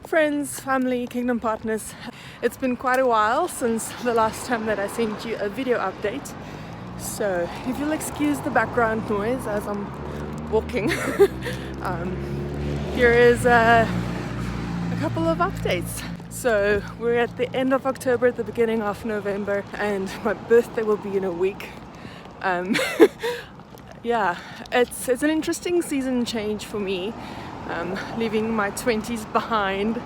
friends, family, kingdom partners. It's been quite a while since the last time that I sent you a video update. So if you'll excuse the background noise as I'm walking, here is a couple of updates. So we're at the end of October, at the beginning of November, and my birthday will be in a week. Yeah, it's an interesting season change for me, leaving my 20s behind,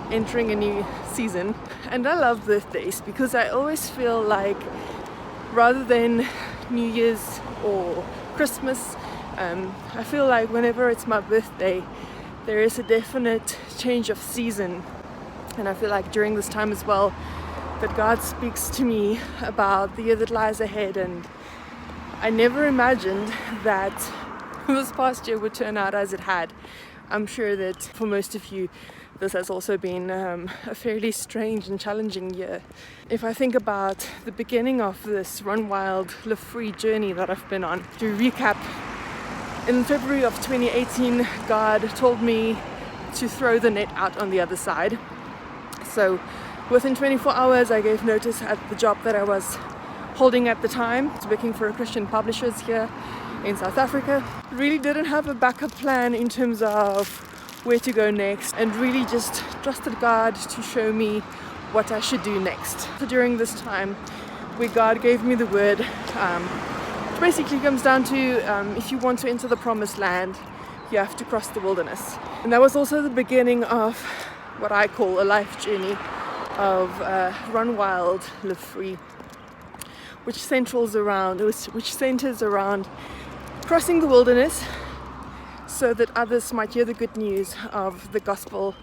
entering a new season. And I love birthdays because I always feel like rather than New Year's or Christmas, I feel like whenever it's my birthday, there is a definite change of season. And I feel like during this time as well, that God speaks to me about the year that lies ahead. And I never imagined that this past year would turn out as it had. I'm sure that for most of you, this has also been a fairly strange and challenging year. If I think about the beginning of this Run Wild, Live Free journey that I've been on, to recap, in February of 2018, God told me to throw the net out on the other side. So within 24 hours, I gave notice at the job that I was holding at the time. I was working for a Christian publishers here in South Africa. Really didn't have a backup plan in terms of where to go next, and really just trusted God to show me what I should do next. So during this time where God gave me the word, it basically comes down to if you want to enter the promised land, you have to cross the wilderness. And that was also the beginning of what I call a life journey of Run Wild, Live Free, which centers around crossing the wilderness so that others might hear the good news of the gospel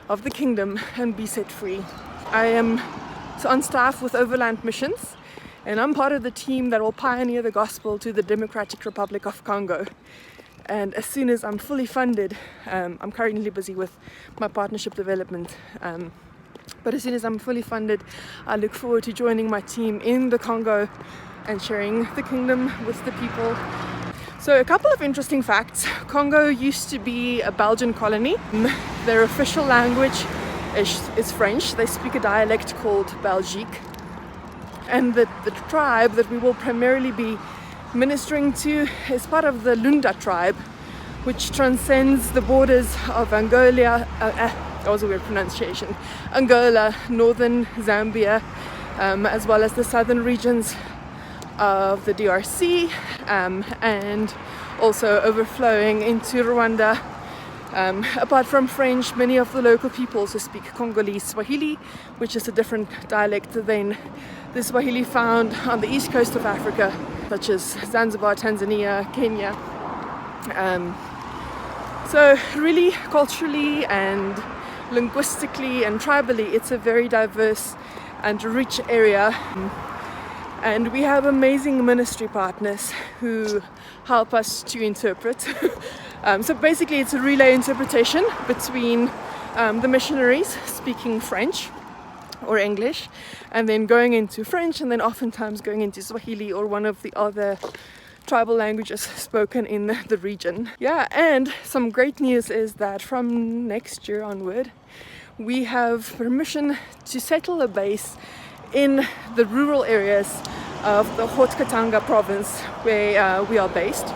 of the kingdom and be set free. I am on staff with Overland Missions, and I'm part of the team that will pioneer the gospel to the Democratic Republic of Congo. And as soon as I'm fully funded, I'm currently busy with my partnership development, but as soon as I'm fully funded, I look forward to joining my team in the Congo and sharing the kingdom with the people. So a couple of interesting facts. Congo used to be a Belgian colony. Their official language is French. They speak a dialect called Belgique. And the tribe that we will primarily be ministering to is part of the Lunda tribe, which transcends the borders of Angola, that was a weird pronunciation, Angola, northern Zambia, as well as the southern regions of the DRC, and also overflowing into Rwanda. Apart from French, many of the local peoples who speak Congolese Swahili, which is a different dialect than the Swahili found on the east coast of Africa, such as Zanzibar, Tanzania, Kenya. So really culturally and linguistically and tribally, it's a very diverse and rich area. And we have amazing ministry partners who help us to interpret. So basically it's a relay interpretation between the missionaries speaking French or English, and then going into French, and then oftentimes going into Swahili or one of the other tribal languages spoken in the region. Yeah, and some great news is that from next year onward, we have permission to settle a base in the rural areas of the Haut-Katanga province where we are based.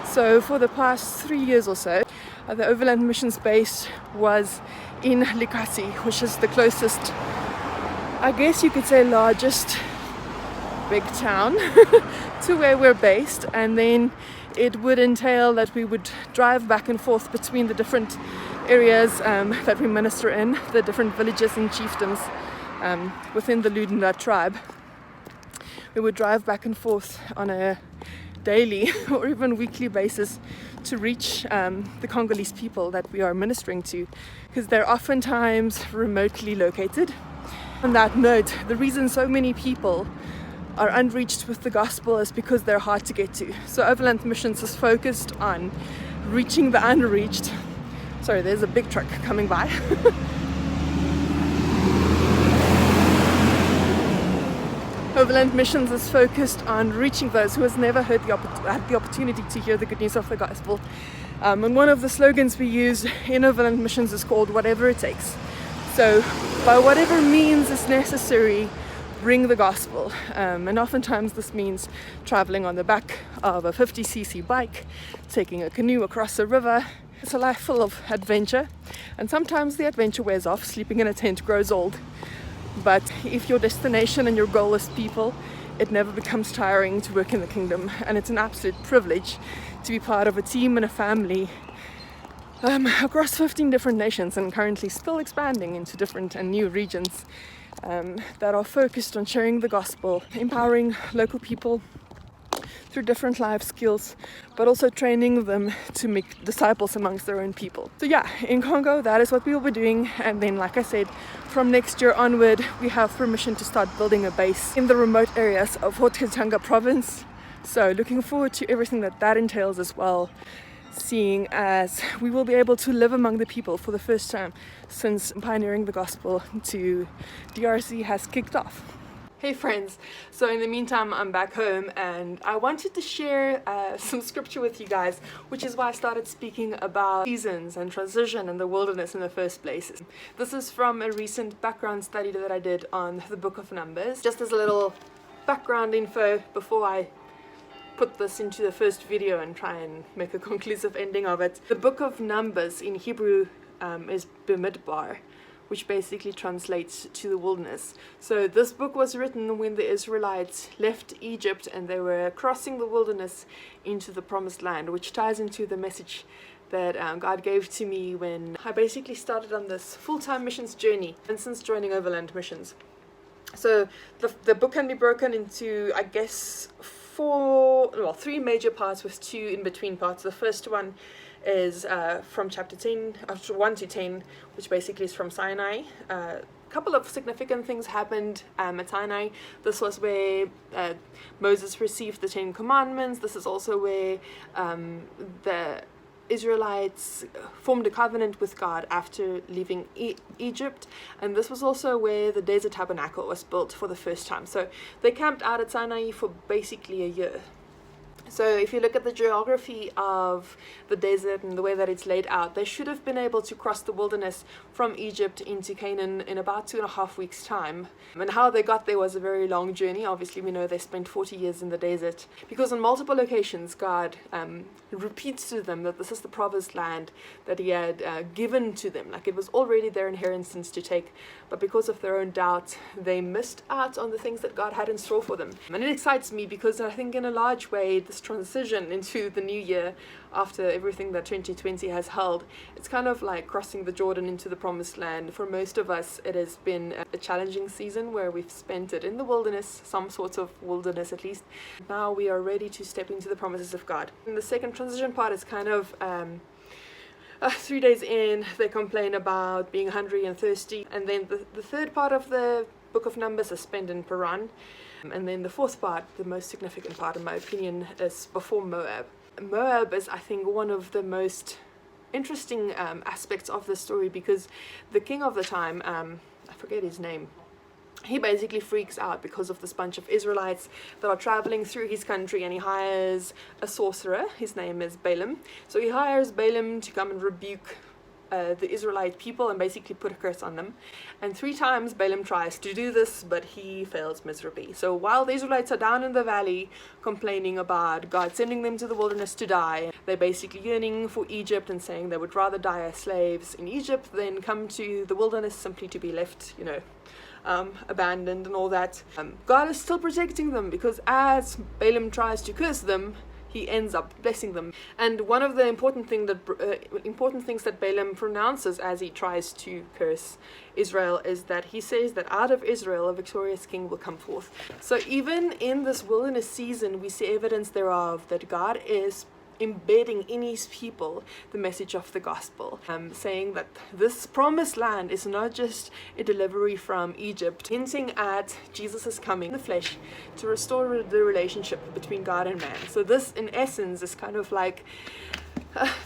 So for the past 3 years or so, the Overland Missions base was in Likasi, which is the closest, I guess you could say, largest big town to where we're based. And then it would entail that we would drive back and forth between the different areas that we minister in, the different villages and chiefdoms within the Lunda tribe. We would drive back and forth on a daily or even weekly basis to reach the Congolese people that we are ministering to, because they're oftentimes remotely located. On that note, the reason so many people are unreached with the gospel is because they're hard to get to. So Overland Missions is focused on reaching the unreached. Sorry, there's a big truck coming by. Overland Missions is focused on reaching those who has never had the opportunity to hear the good news of the gospel. And one of the slogans we use in Overland Missions is called "Whatever It Takes." So by whatever means is necessary, bring the gospel. And oftentimes this means traveling on the back of a 50cc bike, taking a canoe across a river. It's a life full of adventure, and sometimes the adventure wears off. Sleeping in a tent grows old. But if your destination and your goal is people, it never becomes tiring to work in the kingdom, and it's an absolute privilege to be part of a team and a family across 15 different nations, and currently still expanding into different and new regions that are focused on sharing the gospel, empowering local people through different life skills, but also training them to make disciples amongst their own people. So yeah, in Congo, that is what we will be doing. And then, like I said, from next year onward, we have permission to start building a base in the remote areas of Haut-Katanga province. So looking forward to everything that entails as well, seeing as we will be able to live among the people for the first time since pioneering the gospel to DRC has kicked off. Hey friends, so in the meantime I'm back home, and I wanted to share some scripture with you guys, which is why I started speaking about seasons and transition and the wilderness in the first place. This is from a recent background study that I did on the book of Numbers. Just as a little background info before I put this into the first video and try and make a conclusive ending of it. The book of Numbers in Hebrew is Bamidbar, which basically translates to the wilderness. So this book was written when the Israelites left Egypt and they were crossing the wilderness into the promised land, which ties into the message that God gave to me when I basically started on this full-time missions journey and since joining Overland Missions. So the book can be broken into, I guess, three major parts with two in-between parts. The first one is from chapter 1 to 10, which basically is from Sinai. A couple of significant things happened at Sinai. This was where Moses received the 10 Commandments. This is also where the Israelites formed a covenant with God after leaving Egypt, and this was also where the desert tabernacle was built for the first time. So they camped out at Sinai for basically a year. So if you look at the geography of the desert and the way that it's laid out, they should have been able to cross the wilderness from Egypt into Canaan in about 2.5 weeks' time. And how they got there was a very long journey. Obviously, we know they spent 40 years in the desert, because on multiple occasions God repeats to them that this is the promised land that he had given to them. Like, it was already their inheritance to take, but because of their own doubt, they missed out on the things that God had in store for them. And it excites me because I think in a large way this transition into the new year after everything that 2020 has held, it's kind of like crossing the Jordan into the promised land. For most of us, it has been a challenging season where we've spent it in the wilderness, some sort of wilderness at least. Now we are ready to step into the promises of God. And the second transition part is kind of 3 days in, they complain about being hungry and thirsty. And then the third part of the book of Numbers is spent in Paran. And then the fourth part, the most significant part in my opinion, is before Moab. Moab is, I think, one of the most interesting aspects of the story, because the king of the time, I forget his name, he basically freaks out because of this bunch of Israelites that are traveling through his country, and he hires a sorcerer. His name is Balaam. So he hires Balaam to come and rebuke the Israelite people and basically put a curse on them. And 3 times Balaam tries to do this, but he fails miserably. So while the Israelites are down in the valley complaining about God sending them to the wilderness to die, they're basically yearning for Egypt and saying they would rather die as slaves in Egypt than come to the wilderness simply to be left, abandoned and all that. God is still protecting them, because as Balaam tries to curse them, he ends up blessing them. And one of the important things that Balaam pronounces as he tries to curse Israel is that he says that out of Israel a victorious king will come forth. So even in this wilderness season, we see evidence thereof that God is embedding in his people the message of the gospel, saying that this promised land is not just a delivery from Egypt, hinting at Jesus' coming in the flesh to restore the relationship between God and man. So this in essence is kind of like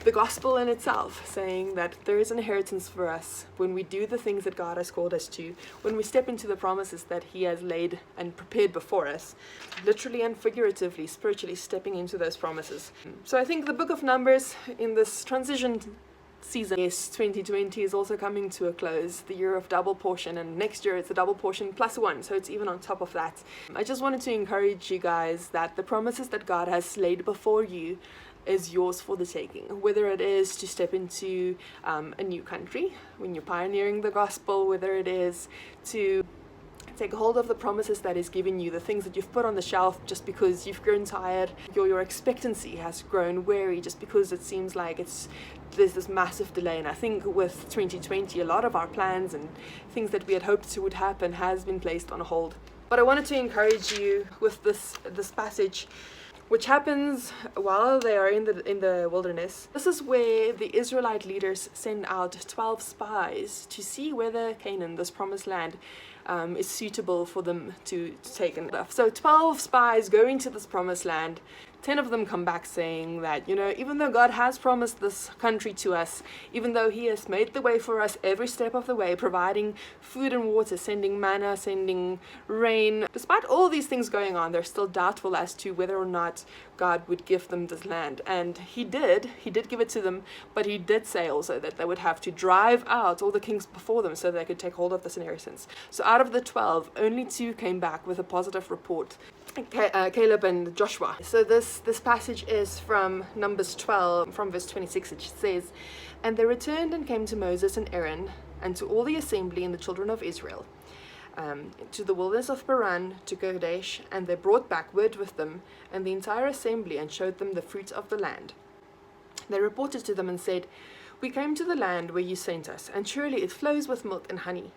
the gospel in itself, saying that there is an inheritance for us when we do the things that God has called us to, when we step into the promises that he has laid and prepared before us, literally and figuratively, spiritually stepping into those promises. So I think the book of Numbers in this transition season. Yes, 2020 is also coming to a close, the year of double portion, and next year it's a double portion plus one, so it's even on top of that. I just wanted to encourage you guys that the promises that God has laid before you is yours for the taking, whether it is to step into a new country when you're pioneering the gospel, whether it is to take hold of the promises that is given you, the things that you've put on the shelf just because you've grown tired, your expectancy has grown weary just because it seems like there's this massive delay. And I think with 2020, a lot of our plans and things that we had hoped would happen has been placed on hold. But I wanted to encourage you with this passage, which happens while they are in the wilderness. This is where the Israelite leaders send out 12 spies to see whether Canaan, this promised land, is suitable for them to take and stuff. So 12 spies go into this promised land. 10 of them come back saying that, even though God has promised this country to us, even though He has made the way for us every step of the way, providing food and water, sending manna, sending rain, despite all these things going on, they're still doubtful as to whether or not God would give them this land. And He did give it to them, but He did say also that they would have to drive out all the kings before them so they could take hold of this inheritance. So out of the 12, only 2 came back with a positive report. Caleb and Joshua. So this passage is from Numbers 12, from verse 26, which says, "And they returned and came to Moses and Aaron, and to all the assembly and the children of Israel, to the wilderness of Paran, to Kadesh, and they brought back word with them, and the entire assembly, and showed them the fruit of the land. They reported to them and said, 'We came to the land where you sent us, and surely it flows with milk and honey,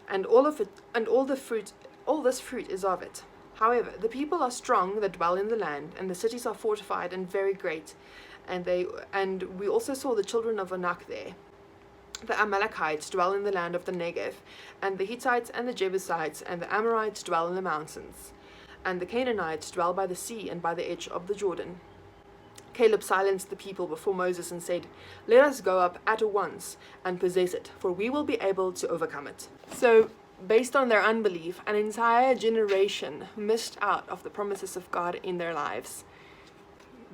and all this fruit is of it. However, the people are strong that dwell in the land, and the cities are fortified and very great. And we also saw the children of Anak there. The Amalekites dwell in the land of the Negev, and the Hittites and the Jebusites and the Amorites dwell in the mountains, and the Canaanites dwell by the sea and by the edge of the Jordan.' Caleb silenced the people before Moses and said, 'Let us go up at once and possess it, for we will be able to overcome it.'" So, based on their unbelief, an entire generation missed out of the promises of God in their lives.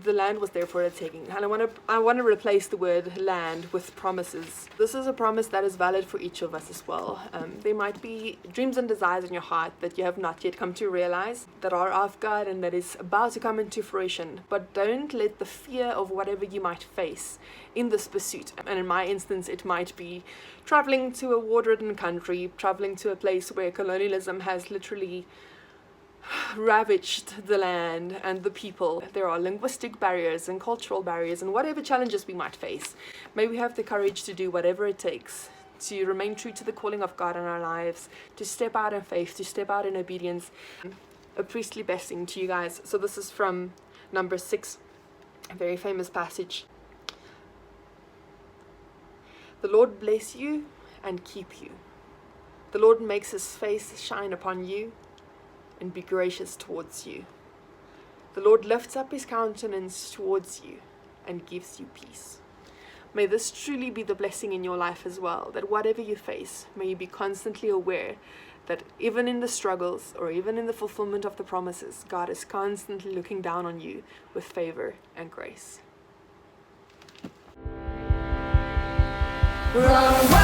The land was there for the taking. And I want to replace the word land with promises. This is a promise that is valid for each of us as well. There might be dreams and desires in your heart that you have not yet come to realize, that are of God and that is about to come into fruition. But don't let the fear of whatever you might face in this pursuit, and in my instance it might be traveling to a war-ridden country, traveling to a place where colonialism has literally ravaged the land and the people. There are linguistic barriers and cultural barriers, and whatever challenges we might face, may we have the courage to do whatever it takes to remain true to the calling of God in our lives, to step out in faith, to step out in obedience. A priestly blessing to you guys. So this is from Numbers 6, a very famous passage. "The Lord bless you and keep you. The Lord makes His face shine upon you and be gracious towards you. The Lord lifts up His countenance towards you and gives you peace." May this truly be the blessing in your life as well, that whatever you face, may you be constantly aware that even in the struggles or even in the fulfillment of the promises, God is constantly looking down on you with favor and grace. Run.